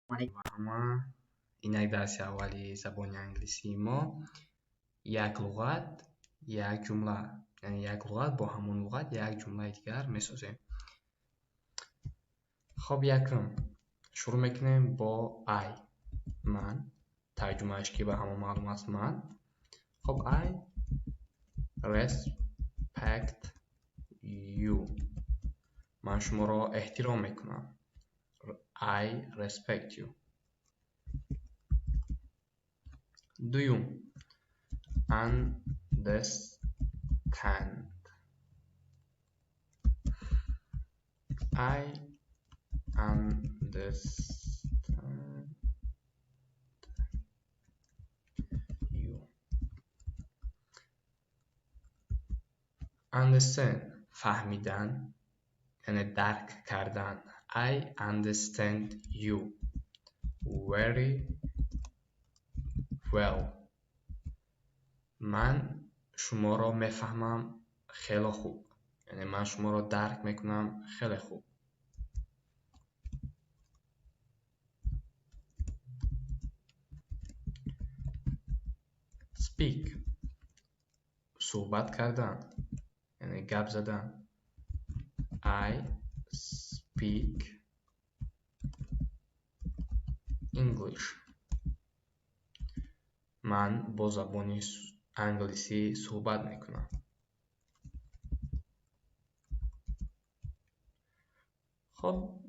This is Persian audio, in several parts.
همه اینک درس اولی زبان انگلیسی ما یک لغت یک جمله، یعنی یک لغت با همون لغت یک جمله دیگر میسازیم. خب یکم شروع میکنیم با I. من ترجمهش که به همون معلوم است. من خب I respect you. من شما را احترام میکنم. I respect you. Do you understand? I understand you. Understand فهمیدن یعنی درک کردن. I understand you very well. من شما را میفهمم خیلی خوب، یعنی من شما را درک میکنم خیلی خوب. Speak صحبت کردن یعنی گپ زدن. I speak English. من با زبان انگلیسی صحبت میکنم. خب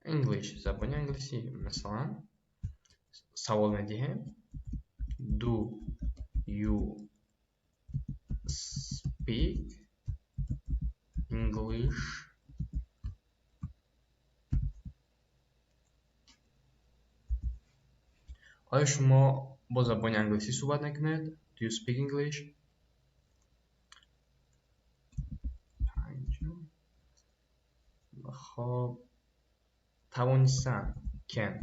English زبان انگلیسی مثلا سوال میدیم Do you speak English? آیا شما با زبان انگلیسی صحبت میکنید؟ Do you speak English? خب توانستن can.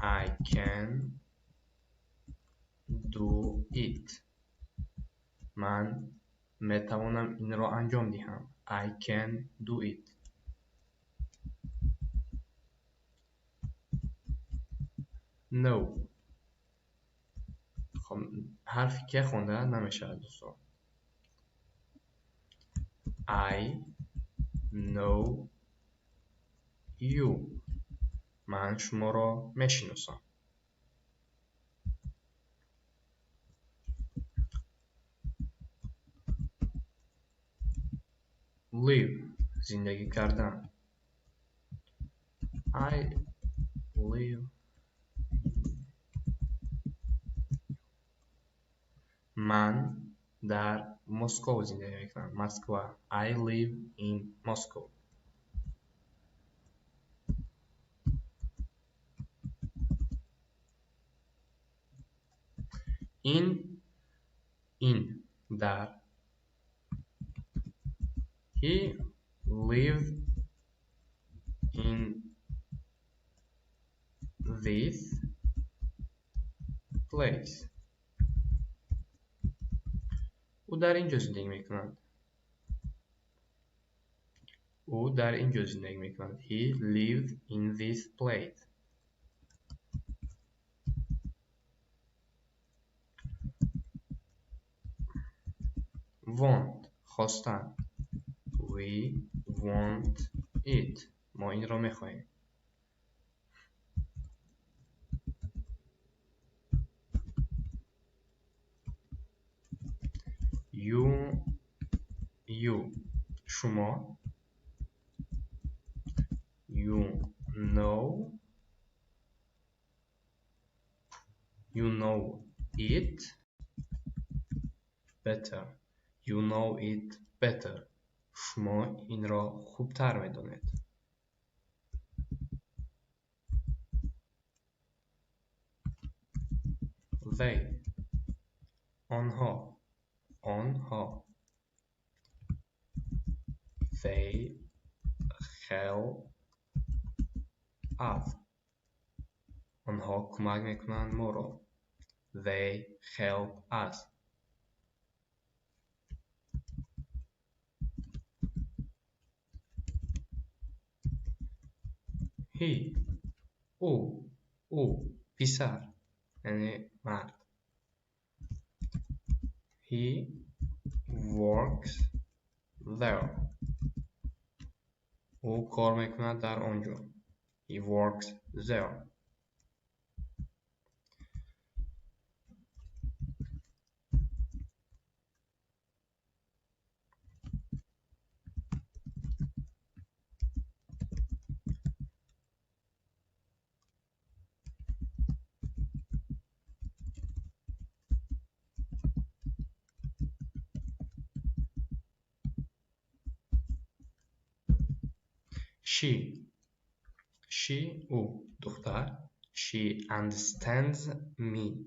I can do it. من میتوانم این را انجام دهم. I can do it. No. خب حرفی که خونده نمیشه دوستان. I know you. من شما را میشناسم. Live زندگی کردن. I live. من در مسکو زندگی میکنم. مسکو. I live in Moscow. این در. He lived in this place. او در اینجا زندگی میکند. او در اینجا زندگی میکند. He lived in this place. Want خواستن. We want it. ما این را میخواهیم. You شما. You know it better. You know it better. شما این را خوبتر میدانید. They آنها. They help us. آنها کمک میکنند ما را. They help us. he او پسر یعنی مرد. He works there. او کار میکند در آنجا. He works there. She او دختر. She understands me.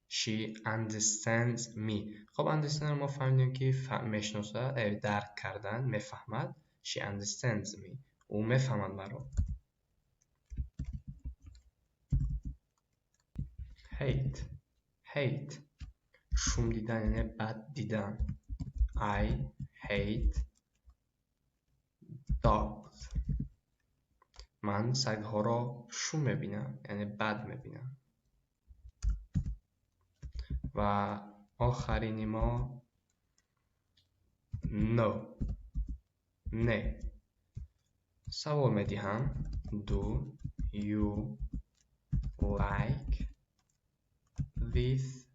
She understands me. خب understand ما فهمیدیم که میشناسه، درک کردن، میفهمد. She understands me. او میفهمد مرا. hate شوم دیدن یعنی بد دیدن. I hate dogs. من سگ‌ها را شوم میبینم یعنی بد میبینم. و آخرین ما نه. سوال میدهم Do you like this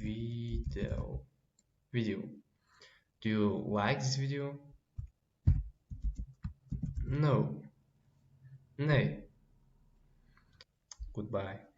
video? Do you like this video? No. Goodbye.